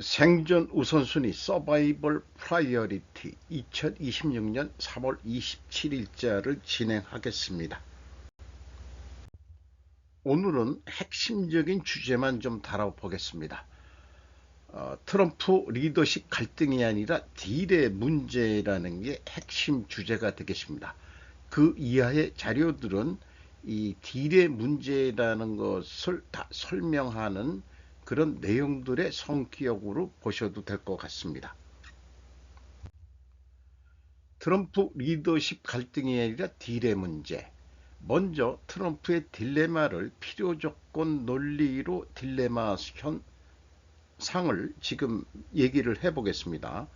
생존 우선순위 서바이벌 프라이어리티 2026년 3월 27일자를 진행하겠습니다. 오늘은 핵심적인 주제만 좀 다뤄보겠습니다. 트럼프 리더십 갈등이 아니라 딜의 문제라는 게 핵심 주제가 되겠습니다. 그 이하의 자료들은 이 딜의 문제라는 것을 다 설명하는 그런 내용들의 성격으로 보셔도 될 것 같습니다. 트럼프 리더십 갈등이 아니라 딜의 문제. 먼저 트럼프의 딜레마를 필요조건 논리로 딜레마 상을 지금 얘기를 해보겠습니다.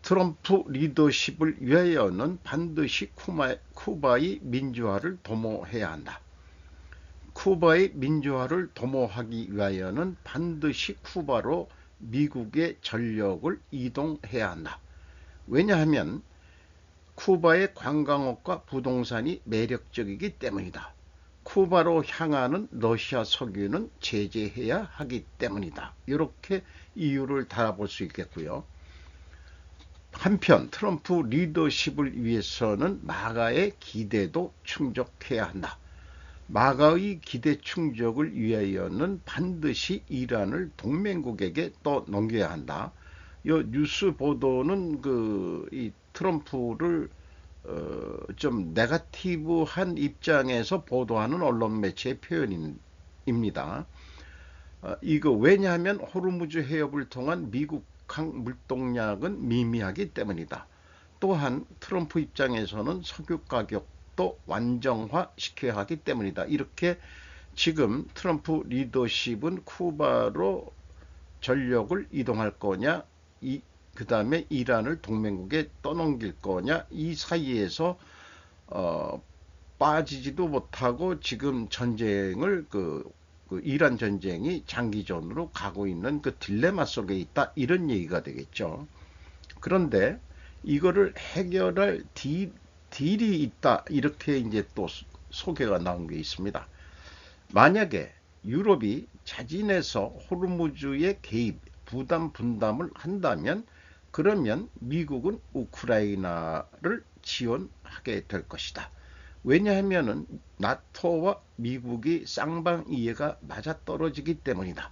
트럼프 리더십을 위하여는 반드시 쿠바의 민주화를 도모해야 한다. 쿠바의 민주화를 도모하기 위하여는 반드시 쿠바로 미국의 전력을 이동해야 한다. 왜냐하면 쿠바의 관광업과 부동산이 매력적이기 때문이다. 쿠바로 향하는 러시아 석유는 제재해야 하기 때문이다. 이렇게 이유를 달아볼 수 있겠고요. 한편 트럼프 리더십을 위해서는 마가의 기대도 충족해야 한다. 마가의 기대 충족을 위하여는 반드시 이란을 동맹국에게 또 넘겨야 한다. 이 뉴스 보도는 이 트럼프를 좀 네거티브한 입장에서 보도하는 언론 매체의 표현입니다. 이거 왜냐하면 호르무즈 해협을 통한 미국 항 물동량은 미미하기 때문이다. 또한 트럼프 입장에서는 석유 가격도 완정화 시켜야 하기 때문이다. 이렇게 지금 트럼프 리더십은 쿠바로 전력을 이동할 거냐, 그 다음에 이란을 동맹국에 떠넘길 거냐, 이 사이에서 빠지지도 못하고 지금 전쟁을 이란 전쟁이 장기전으로 가고 있는 그 딜레마 속에 있다, 이런 얘기가 되겠죠. 그런데 이거를 해결할 딜이 있다, 이렇게 이제 또 소개가 나온 게 있습니다. 만약에 유럽이 자진해서 호르무즈의 개입, 부담 분담을 한다면 그러면 미국은 우크라이나를 지원하게 될 것이다. 왜냐하면 나토와 미국이 쌍방이해가 맞아떨어지기 때문이다.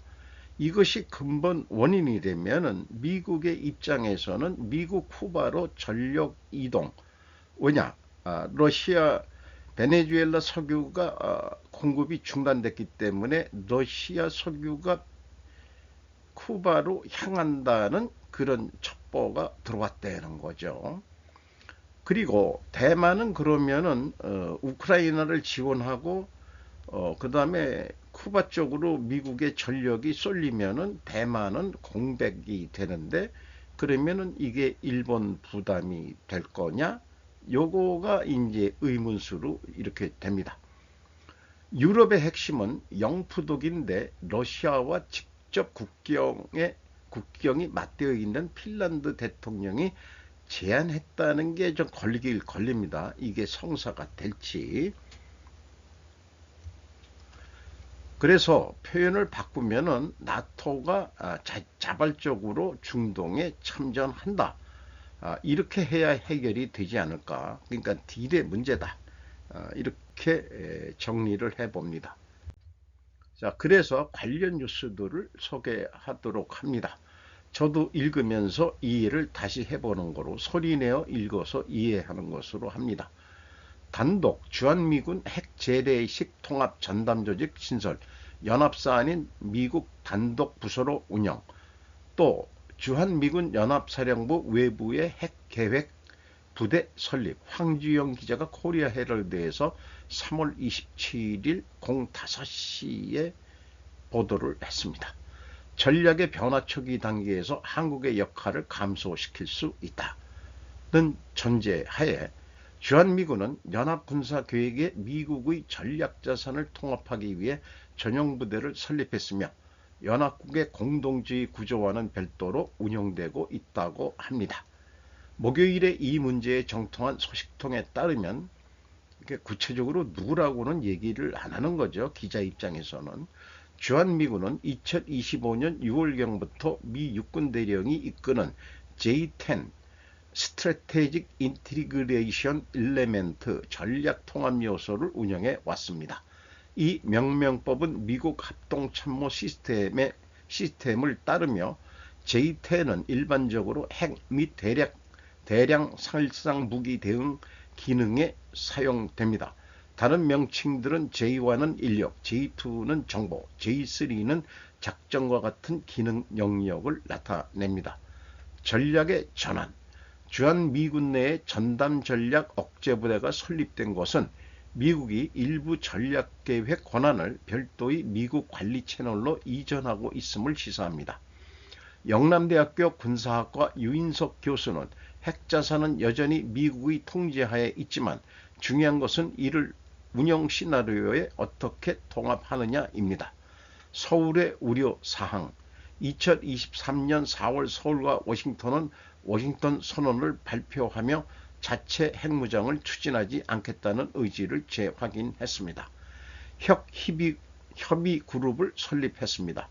이것이 근본 원인이 되면 미국의 입장에서는 미국 쿠바로 전력 이동, 왜냐, 러시아 베네수엘라 석유가 공급이 중단됐기 때문에 러시아 석유가 쿠바로 향한다는 그런 첩보가 들어왔다는 거죠. 그리고 대만은 그러면은 우크라이나를 지원하고 그 다음에 쿠바 쪽으로 미국의 전력이 쏠리면은 대만은 공백이 되는데, 그러면은 이게 일본 부담이 될 거냐? 요거가 이제 의문수로 이렇게 됩니다. 유럽의 핵심은 영푸독인데 러시아와 직접 국경이 맞대어 있는 핀란드 대통령이 제안했다는 게 좀 걸리길 걸립니다. 이게 성사가 될지. 그래서 표현을 바꾸면은 나토가 자발적으로 중동에 참전한다, 이렇게 해야 해결이 되지 않을까. 그러니까 딜의 문제다, 이렇게 정리를 해봅니다. 자, 그래서 관련 뉴스들을 소개하도록 합니다. 저도 읽으면서 이해를 다시 해보는 거로 소리내어 읽어서 이해하는 것으로 합니다. 단독 주한미군 핵재래식 통합 전담조직 신설, 연합사안인 미국 단독 부서로 운영, 또 주한미군 연합사령부 외부의 핵계획 부대 설립. 황주영 기자가 코리아 헤럴드에서 3월 27일 05시에 보도를 했습니다. 전략의 변화 초기 단계에서 한국의 역할을 감소시킬 수 있다는 전제하에 주한미군은 연합군사계획에 미국의 전략자산을 통합하기 위해 전용부대를 설립했으며 연합국의 공동주의 구조와는 별도로 운영되고 있다고 합니다. 목요일에 이 문제에 정통한 소식통에 따르면 구체적으로 누구라고는 얘기를 안 하는 거죠. 기자 입장에서는. 주한미군은 2025년 6월경부터 미 육군 대령이 이끄는 J-10 스트래테직 인티그레이션 일레멘트 전략 통합 요소를 운영해 왔습니다. 이 명명법은 미국 합동참모 시스템을 따르며 J-10은 일반적으로 핵 및 대량 살상 무기 대응 기능에 사용됩니다. 다른 명칭들은 J1은 인력, J2는 정보, J3는 작전과 같은 기능 영역을 나타냅니다. 전략의 전환. 주한미군 내에 전담 전략 억제부대가 설립된 것은 미국이 일부 전략계획 권한을 별도의 미국 관리 채널로 이전하고 있음을 시사합니다. 영남대학교 군사학과 유인석 교수는 핵자산은 여전히 미국의 통제하에 있지만 중요한 것은 이를 운영 시나리오에 어떻게 통합하느냐입니다. 서울의 우려사항. 2023년 4월 서울과 워싱턴은 워싱턴 선언을 발표하며 자체 핵무장을 추진하지 않겠다는 의지를 재확인했습니다. 협의 그룹을 설립했습니다.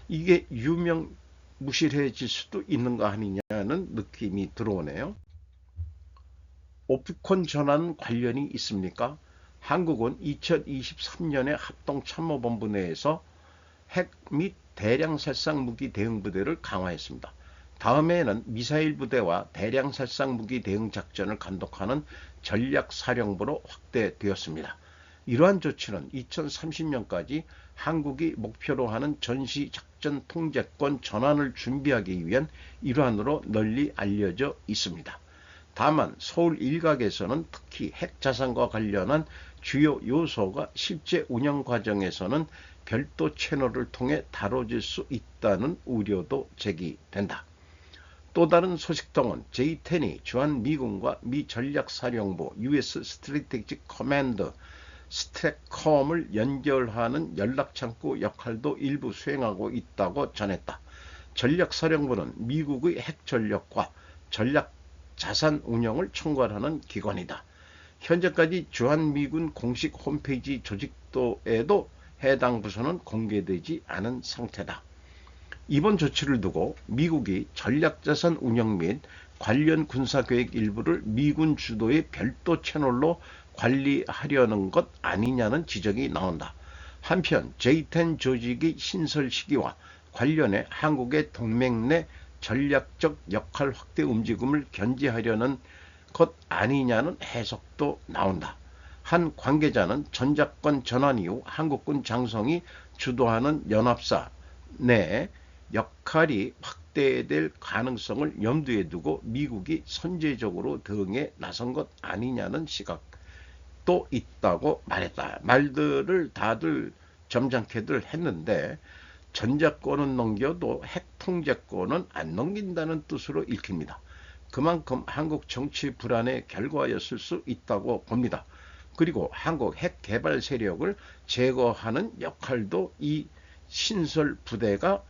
이게 유명무실해질 수도 있는가 아니냐는 느낌이 들어오네요. 오프콘 전환 관련이 있습니까? 한국은 2023년에 합동참모본부 내에서 핵 및 대량 살상 무기 대응 부대를 강화했습니다. 다음해에는 미사일 부대와 대량 살상 무기 대응 작전을 감독하는 전략사령부로 확대되었습니다. 이러한 조치는 2030년까지 한국이 목표로 하는 전시 작전 통제권 전환을 준비하기 위한 일환으로 널리 알려져 있습니다. 다만 서울 일각에서는 특히 핵 자산과 관련한 주요 요소가 실제 운영 과정에서는 별도 채널을 통해 다뤄질 수 있다는 우려도 제기된다. 또 다른 소식통은 J-10이 주한미군과 미 전략사령부 US Strategic Command 스트래컴을 연결하는 연락창구 역할도 일부 수행하고 있다고 전했다. 전략사령부는 미국의 핵 전력과 전략 자산 운영을 총괄하는 기관이다. 현재까지 주한미군 공식 홈페이지 조직도에도 해당 부서는 공개되지 않은 상태다. 이번 조치를 두고 미국이 전략자산 운영 및 관련 군사계획 일부를 미군 주도의 별도 채널로 관리하려는 것 아니냐는 지적이 나온다. 한편 J-10 조직의 신설 시기와 관련해 한국의 동맹 내 전략적 역할 확대 움직임을 견제하려는 것 아니냐는 해석도 나온다. 한 관계자는 전작권 전환 이후 한국군 장성이 주도하는 연합사 내 역할이 확대될 가능성을 염두에 두고 미국이 선제적으로 대응에 나선 것 아니냐는 시각도 있다고 말했다. 말들을 다들 점잖게들 했는데 전작권은 넘겨도 핵 통제권은 안 넘긴다는 뜻으로 읽힙니다. 그만큼 한국 정치 불안의 결과였을 수 있다고 봅니다. 그리고 한국 핵 개발 세력을 제거하는 역할도 이 신설 부대가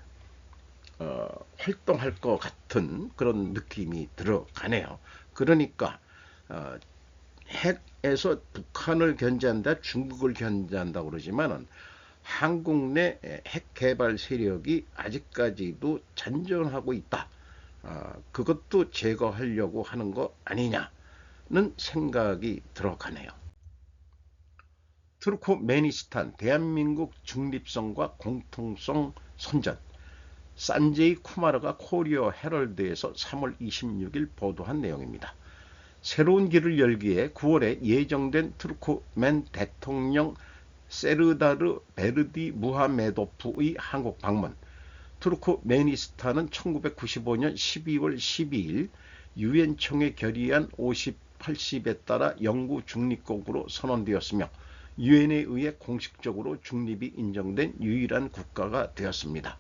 활동할 것 같은 그런 느낌이 들어가네요. 그러니까 핵에서 북한을 견제한다, 중국을 견제한다고 그러지만은 한국 내 핵 개발 세력이 아직까지도 잔존하고 있다. 그것도 제거하려고 하는 거 아니냐는 생각이 들어가네요. 투르크메니스탄 대한민국 중립성과 공통성 선전. 산제이 쿠마르가 코리아 헤럴드에서 3월 26일 보도한 내용입니다. 새로운 길을 열기에 9월에 예정된 투르크멘 대통령 세르다르 베르디 무하메도프의 한국 방문. 투르크메니스탄은 1995년 12월 12일 유엔 총회 결의안 50-80에 따라 영구 중립국으로 선언되었으며 유엔에 의해 공식적으로 중립이 인정된 유일한 국가가 되었습니다.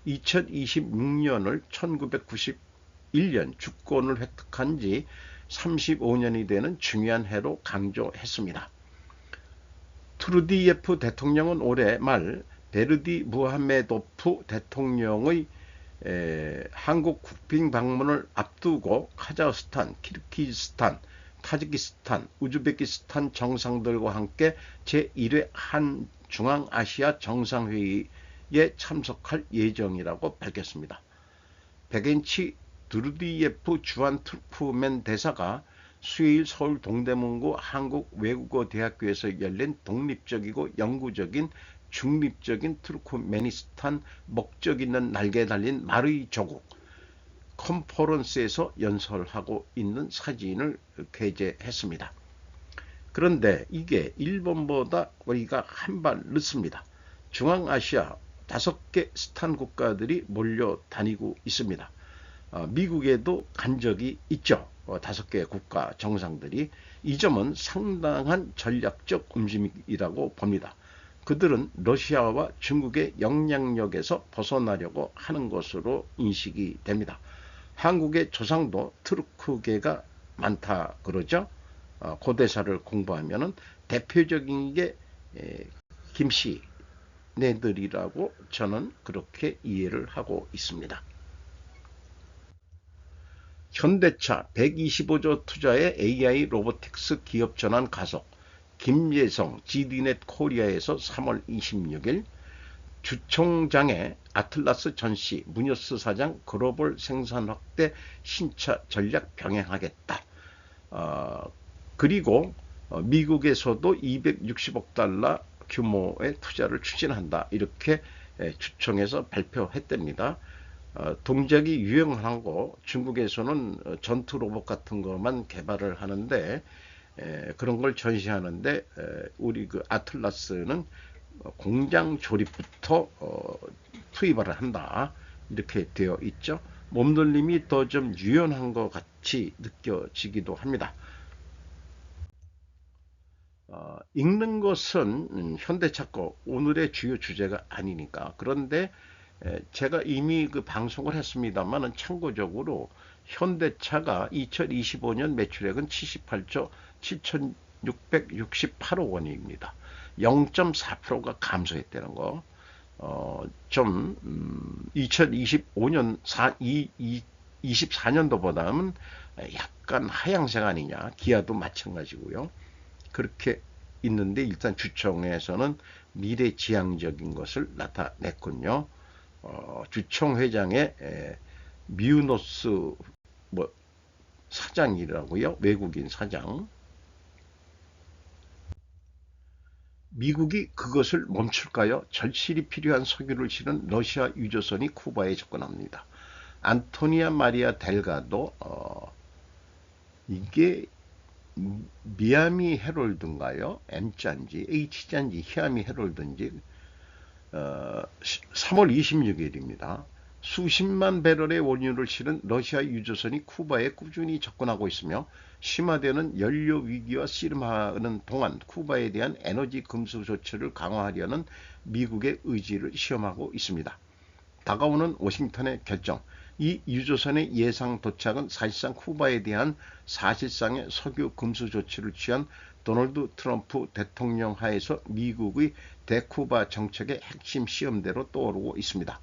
2026년을 1991년 주권을 획득한 지 35년이 되는 중요한 해로 강조했습니다. 투르디예프 대통령은 올해 말 베르디 무하메도프 대통령의 한국 국빈 방문을 앞두고 카자흐스탄, 키르기즈스탄, 타지키스탄, 우즈베키스탄 정상들과 함께 제1회 한중앙아시아 정상회의 참석할 예정이라고 밝혔습니다. 백엔치 드루디예프 주한 트루프맨 대사가 수요일 서울 동대문구 한국외국어대학교에서 열린 독립적이고 영구적인 중립적인 투르크메니스탄 목적 있는 날개 달린 말의 조국 컨퍼런스에서 연설하고 있는 사진을 게재했습니다. 그런데 이게 일본보다 우리가 한 발 늦습니다. 중앙아시아 5개 스탄 국가들이 몰려다니고 있습니다. 미국에도 간 적이 있죠. 5개 국가 정상들이. 이 점은 상당한 전략적 움직임이라고 봅니다. 그들은 러시아와 중국의 영향력에서 벗어나려고 하는 것으로 인식이 됩니다. 한국의 조상도 트루크계가 많다 그러죠. 고대사를 공부하면은 대표적인 게 김씨네들이라고 저는 그렇게 이해를 하고 있습니다. 현대차 125조 투자의 AI 로보틱스 기업 전환 가속. 김예성 GD넷 코리아에서 3월 26일. 주총장의 아틀라스 전시 무녀스 사장 글로벌 생산 확대 신차 전략 병행하겠다. 그리고 미국에서도 260억 달러 규모의 투자를 추진한다. 이렇게 주총에서 발표했답니다. 동작이 유행하고 중국에서는 전투 로봇 같은 것만 개발을 하는데 그런 걸 전시하는데 우리 그 아틀라스는 공장 조립부터 투입을 한다. 이렇게 되어 있죠. 몸놀림이 더 좀 유연한 것 같이 느껴지기도 합니다. 읽는 것은 현대차 거 오늘의 주요 주제가 아니니까. 그런데 제가 이미 그 방송을 했습니다만은 참고적으로 현대차가 2025년 매출액은 78조 7,668억 원입니다. 0.4%가 감소했다는 거. 2025년 24년도보다는 약간 하향세 아니냐. 기아도 마찬가지고요. 그렇게 있는데 일단 주총에서는 미래지향적인 것을 나타냈군요. 주총 회장의 미우노스 사장이라고요. 외국인 사장. 미국이 그것을 멈출까요? 절실히 필요한 석유를 실은 러시아 유조선이 쿠바에 접근합니다. 안토니아 마리아 델가도 이게 미아미 헤럴드인가요? M자인지 H자인지 히아미 헤럴드인지 3월 26일입니다. 수십만 배럴의 원유를 실은 러시아 유조선이 쿠바에 꾸준히 접근하고 있으며 심화되는 연료 위기와 씨름하는 동안 쿠바에 대한 에너지 금수 조치를 강화하려는 미국의 의지를 시험하고 있습니다. 다가오는 워싱턴의 결정, 이 유조선의 예상 도착은 사실상 쿠바에 대한 사실상의 석유 금수 조치를 취한 도널드 트럼프 대통령 하에서 미국의 대쿠바 정책의 핵심 시험대로 떠오르고 있습니다.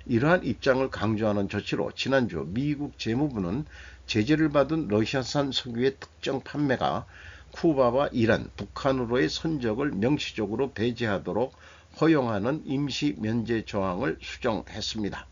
이러한 입장을 강조하는 조치로 지난주 미국 재무부는 제재를 받은 러시아산 석유의 특정 판매가 쿠바와 이란, 북한으로의 선적을 명시적으로 배제하도록 허용하는 임시 면제 조항을 수정했습니다.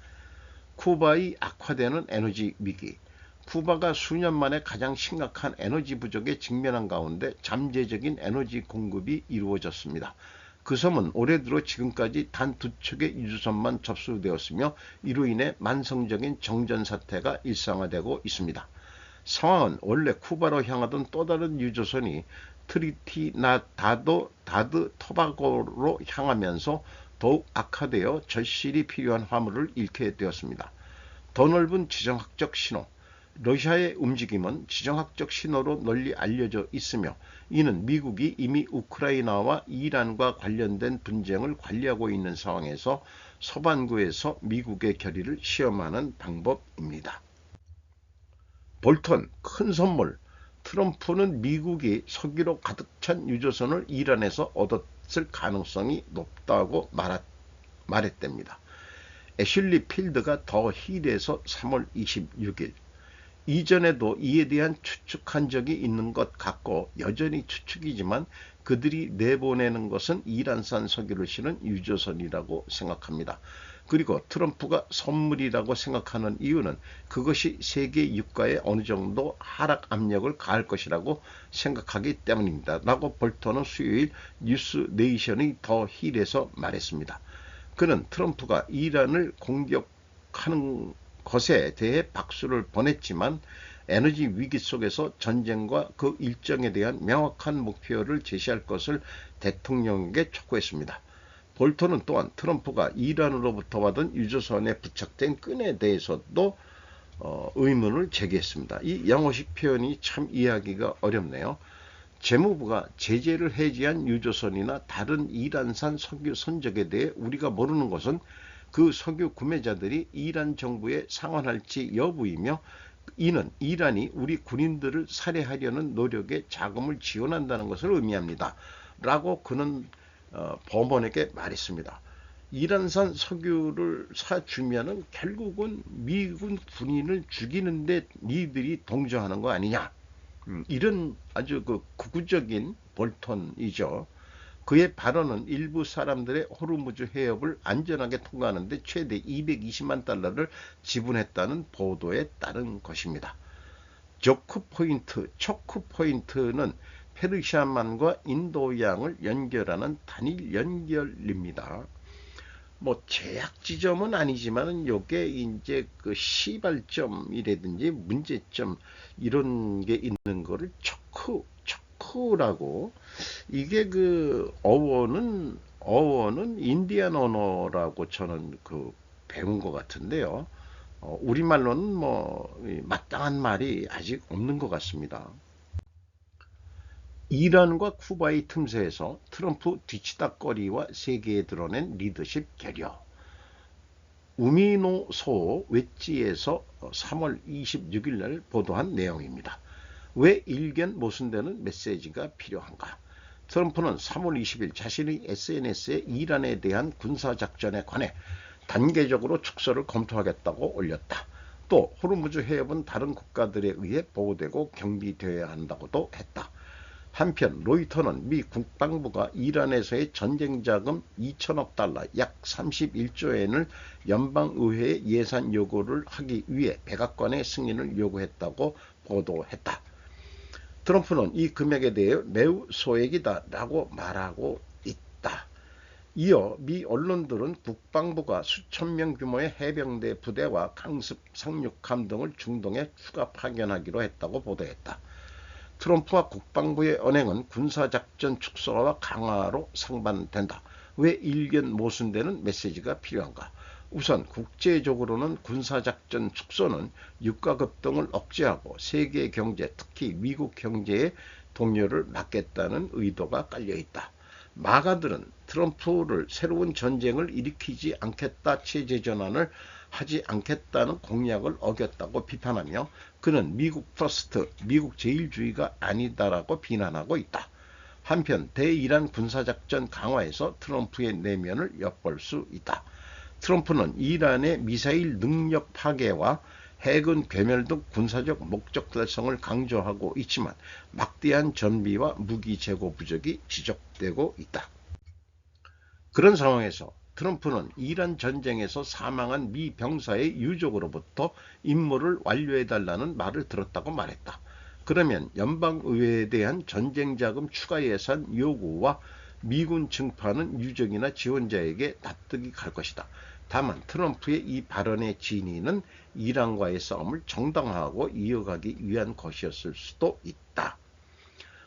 쿠바의 악화되는 에너지 위기. 쿠바가 수년 만에 가장 심각한 에너지 부족에 직면한 가운데 잠재적인 에너지 공급이 이루어졌습니다. 그 섬은 올해 들어 지금까지 단 2척의 유조선만 접수되었으며 이로 인해 만성적인 정전 사태가 일상화되고 있습니다. 상황은 원래 쿠바로 향하던 또 다른 유조선이 트리니다드 토바고로 향하면서 더욱 악화되어 절실히 필요한 화물을 잃게 되었습니다. 더 넓은 지정학적 신호. 러시아의 움직임은 지정학적 신호로 널리 알려져 있으며 이는 미국이 이미 우크라이나와 이란과 관련된 분쟁을 관리하고 있는 상황에서 서반구에서 미국의 결의를 시험하는 방법입니다. 볼턴, 큰 선물. 트럼프는 미국이 석유로 가득 찬 유조선을 이란에서 얻었을 가능성이 높다고 말했답니다. 애슐리 필드가 더 힐에서 3월 26일. 이전에도 이에 대한 추측한 적이 있는 것 같고 여전히 추측이지만 그들이 내보내는 것은 이란산 석유를 실은 유조선이라고 생각합니다. 그리고 트럼프가 선물이라고 생각하는 이유는 그것이 세계 유가에 어느 정도 하락 압력을 가할 것이라고 생각하기 때문입니다. 라고 볼턴은 수요일 뉴스네이션의 더 힐에서 말했습니다. 그는 트럼프가 이란을 공격하는 것에 대해 박수를 보냈지만 에너지 위기 속에서 전쟁과 그 일정에 대한 명확한 목표를 제시할 것을 대통령에게 촉구했습니다. 볼턴은 또한 트럼프가 이란으로부터 받은 유조선에 부착된 끈에 대해서도 의문을 제기했습니다. 이 영어식 표현이 참 이해하기가 어렵네요. 재무부가 제재를 해제한 유조선이나 다른 이란산 석유 선적에 대해 우리가 모르는 것은 그 석유 구매자들이 이란 정부에 상환할지 여부이며 이는 이란이 우리 군인들을 살해하려는 노력에 자금을 지원한다는 것을 의미합니다. 라고 그는 법원에게 말했습니다. 이란산 석유를 사주면은 결국은 미군 군인을 죽이는데 니들이 동조하는 거 아니냐. 이런 아주 그 극우적인 볼턴이죠. 그의 발언은 일부 사람들의 호르무즈 해협을 안전하게 통과하는 데 최대 220만 달러를 지불했다는 보도에 따른 것입니다. 초크 포인트는 페르시아만과 인도양을 연결하는 단일 연결입니다. 뭐 제약 지점은 아니지만 요게 이제 그 시발점이라든지 문제점 이런 게 있는 거를 초크라고. 이게 그 어원은 인디안 언어라고 저는 그 배운 것 같은데요. 우리말로는 뭐 마땅한 말이 아직 없는 것 같습니다. 이란과 쿠바의 틈새에서 트럼프 뒤치다꺼리와 세계에 드러낸 리더십 결여. 우미노소 웨지에서 3월 26일 날 보도한 내용입니다. 왜 일견 모순되는 메시지가 필요한가? 트럼프는 3월 20일 자신의 SNS에 이란에 대한 군사작전에 관해 단계적으로 축소를 검토하겠다고 올렸다. 또 호르무즈 해협은 다른 국가들에 의해 보호되고 경비되어야 한다고도 했다. 한편 로이터는 미 국방부가 이란에서의 전쟁자금 2천억 달러 약 31조 엔을 연방의회에 예산 요구를 하기 위해 백악관의 승인을 요구했다고 보도했다. 트럼프는 이 금액에 대해 매우 소액이다 라고 말하고 있다. 이어 미 언론들은 국방부가 수천 명 규모의 해병대 부대와 강습, 상륙함 등을 중동에 추가 파견하기로 했다고 보도했다. 트럼프와 국방부의 언행은 군사작전 축소와 강화로 상반된다. 왜 일견 모순되는 메시지가 필요한가? 우선 국제적으로는 군사작전 축소는 유가 급등을 억제하고 세계 경제, 특히 미국 경제의 동요를 막겠다는 의도가 깔려있다. 마가들은 트럼프를 새로운 전쟁을 일으키지 않겠다 체제 전환을 하지 않겠다는 공약을 어겼다고 비판하며 그는 미국 퍼스트, 미국 제일주의가 아니다라고 비난하고 있다. 한편 대이란 군사작전 강화에서 트럼프의 내면을 엿볼 수 있다. 트럼프는 이란의 미사일 능력 파괴와 해군 괴멸 등 군사적 목적 달성을 강조하고 있지만 막대한 전비와 무기 재고 부족이 지적되고 있다. 그런 상황에서 트럼프는 이란 전쟁에서 사망한 미 병사의 유족으로부터 임무를 완료해달라는 말을 들었다고 말했다. 그러면 연방의회에 대한 전쟁자금 추가 예산 요구와 미군 증파는 유족이나 지원자에게 납득이 갈 것이다. 다만 트럼프의 이 발언의 진위는 이란과의 싸움을 정당화하고 이어가기 위한 것이었을 수도 있다.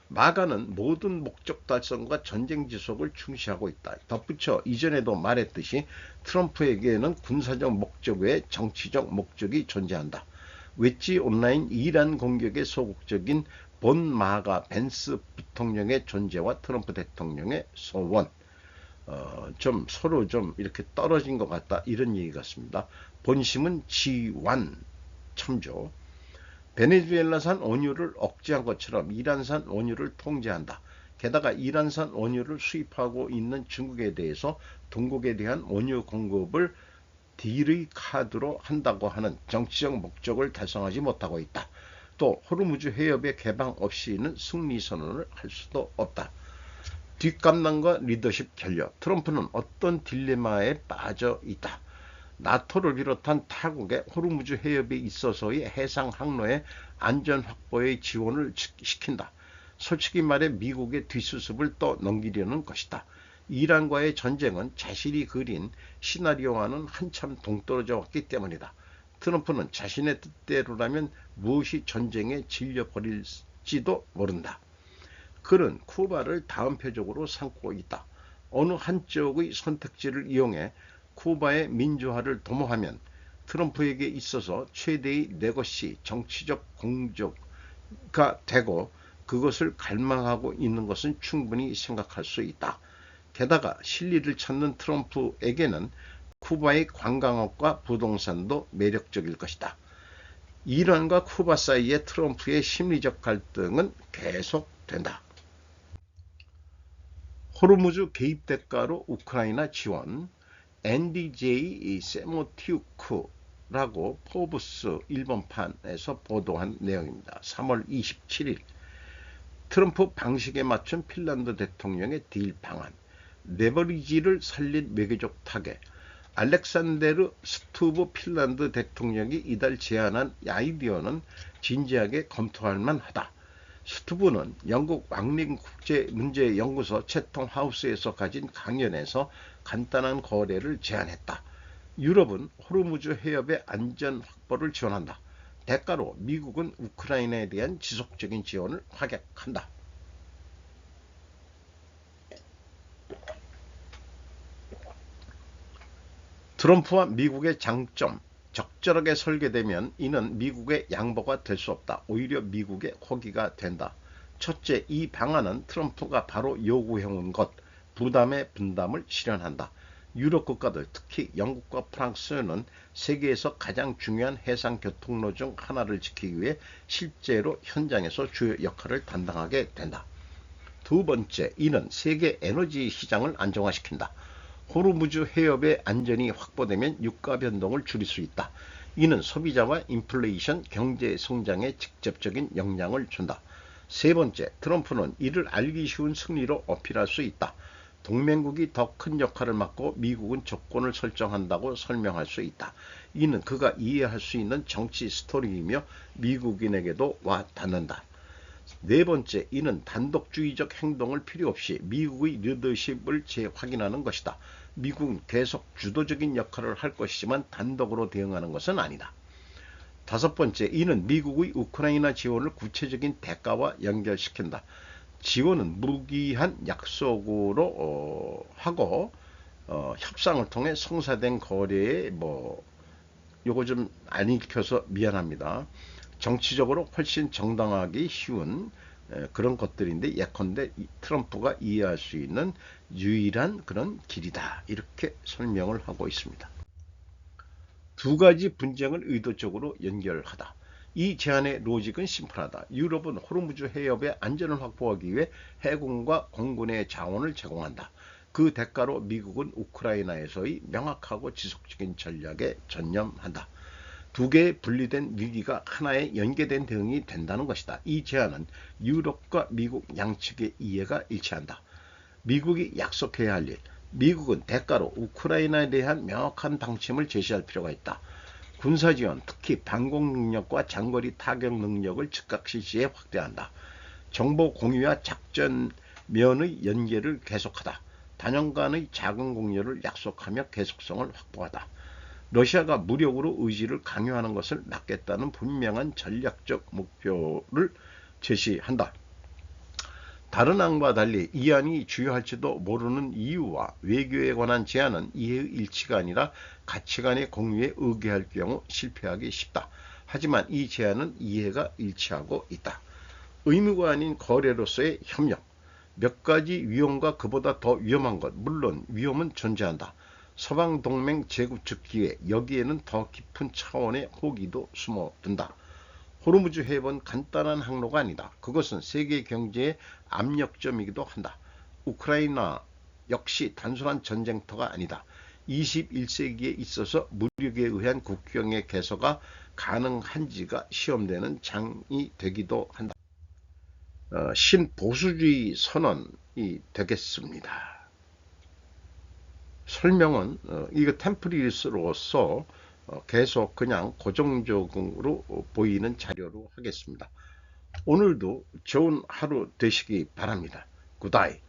마가는 모든 목적 달성과 전쟁 지속을 중시하고 있다. 덧붙여 이전에도 말했듯이 트럼프에게는 군사적 목적 외에 정치적 목적이 존재한다. 웨지 온라인 이란 공격의 소극적인 본 마가 벤스 부통령의 존재와 트럼프 대통령의 소원 좀 서로 좀 이렇게 떨어진 것 같다 이런 얘기 같습니다. 본심은 지완 첨조. 베네수엘라산 원유를 억제한 것처럼 이란산 원유를 통제한다. 게다가 이란산 원유를 수입하고 있는 중국에 대해서 동국에 대한 원유 공급을 딜의 카드로 한다고 하는 정치적 목적을 달성하지 못하고 있다. 또 호르무즈 해협의 개방 없이는 승리 선언을 할 수도 없다. 뒷감당과 리더십 결여, 트럼프는 어떤 딜레마에 빠져 있다. 나토를 비롯한 타국의 호르무즈 해협에 있어서의 해상 항로의 안전 확보에 지원을 시킨다. 솔직히 말해 미국의 뒷수습을 또 넘기려는 것이다. 이란과의 전쟁은 자신이 그린 시나리오와는 한참 동떨어져 왔기 때문이다. 트럼프는 자신의 뜻대로라면 무엇이 전쟁에 질려버릴지도 모른다. 그는 쿠바를 다음 표적으로 삼고 있다. 어느 한쪽의 선택지를 이용해 쿠바의 민주화를 도모하면 트럼프에게 있어서 최대의 레거시 정치적 공적가 되고 그것을 갈망하고 있는 것은 충분히 생각할 수 있다. 게다가 실리를 찾는 트럼프에게는 쿠바의 관광업과 부동산도 매력적일 것이다. 이란과 쿠바 사이의 트럼프의 심리적 갈등은 계속된다. 호르무즈 개입 대가로 우크라이나 지원, NDJ 세모티우크라고 포브스 일본판에서 보도한 내용입니다. 3월 27일 트럼프 방식에 맞춘 핀란드 대통령의 딜 방안, 레버리지를 살린 외교적 타겟, 알렉산데르 스투브 핀란드 대통령이 이달 제안한 아이디어는 진지하게 검토할 만하다. 스투브는 영국 왕립국제문제연구소 채텀 하우스에서 가진 강연에서 간단한 거래를 제안했다. 유럽은 호르무즈 해협의 안전 확보를 지원한다. 대가로 미국은 우크라이나에 대한 지속적인 지원을 확약한다. 트럼프와 미국의 장점, 적절하게 설계되면 이는 미국의 양보가 될 수 없다. 오히려 미국의 호기가 된다. 첫째, 이 방안은 트럼프가 바로 요구해온 것, 부담의 분담을 실현한다. 유럽 국가들, 특히 영국과 프랑스는 세계에서 가장 중요한 해상 교통로 중 하나를 지키기 위해 실제로 현장에서 주요 역할을 담당하게 된다. 두 번째, 이는 세계 에너지 시장을 안정화시킨다. 호르무즈 해협의 안전이 확보되면 유가 변동을 줄일 수 있다. 이는 소비자와 인플레이션, 경제 성장에 직접적인 영향을 준다. 세 번째, 트럼프는 이를 알기 쉬운 승리로 어필할 수 있다. 동맹국이 더 큰 역할을 맡고 미국은 조건을 설정한다고 설명할 수 있다. 이는 그가 이해할 수 있는 정치 스토리이며 미국인에게도 와 닿는다. 네 번째, 이는 단독주의적 행동을 필요 없이 미국의 리더십을 재확인하는 것이다. 미국은 계속 주도적인 역할을 할 것이지만 단독으로 대응하는 것은 아니다. 다섯 번째, 이는 미국의 우크라이나 지원을 구체적인 대가와 연결시킨다. 지원은 무기한 약속으로 하고 협상을 통해 성사된 거래에 요거 좀 안 읽혀서 미안합니다. 정치적으로 훨씬 정당하기 쉬운 그런 것들인데 예컨대 트럼프가 이해할 수 있는 유일한 그런 길이다. 이렇게 설명을 하고 있습니다. 두 가지 분쟁을 의도적으로 연결하다. 이 제안의 로직은 심플하다. 유럽은 호르무즈 해협의 안전을 확보하기 위해 해군과 공군의 자원을 제공한다. 그 대가로 미국은 우크라이나에서의 명확하고 지속적인 전략에 전념한다. 두 개의 분리된 위기가 하나의 연계된 대응이 된다는 것이다. 이 제안은 유럽과 미국 양측의 이해가 일치한다. 미국이 약속해야 할 일, 미국은 대가로 우크라이나에 대한 명확한 방침을 제시할 필요가 있다. 군사지원, 특히 방공 능력과 장거리 타격 능력을 즉각 실시해 확대한다. 정보 공유와 작전 면의 연계를 계속하다. 단연간의 자금 공유를 약속하며 계속성을 확보하다. 러시아가 무력으로 의지를 강요하는 것을 막겠다는 분명한 전략적 목표를 제시한다. 다른 안과 달리 이 안이 주요할지도 모르는 이유와 외교에 관한 제안은 이해의 일치가 아니라 가치관의 공유에 의거할 경우 실패하기 쉽다. 하지만 이 제안은 이해가 일치하고 있다. 의무가 아닌 거래로서의 협력, 몇 가지 위험과 그보다 더 위험한 것, 물론 위험은 존재한다. 서방 동맹 재구축 기회, 여기에는 더 깊은 차원의 호기도 숨어든다. 호르무즈 해협은 간단한 항로가 아니다. 그것은 세계 경제의 압력점이기도 한다. 우크라이나 역시 단순한 전쟁터가 아니다. 21세기에 있어서 무력에 의한 국경의 개서가 가능한지가 시험되는 장이 되기도 한다. 신보수주의 선언이 되겠습니다. 설명은 이거 템플릿으로서 계속 그냥 고정적으로 보이는 자료로 하겠습니다. 오늘도 좋은 하루 되시기 바랍니다. 굿바이.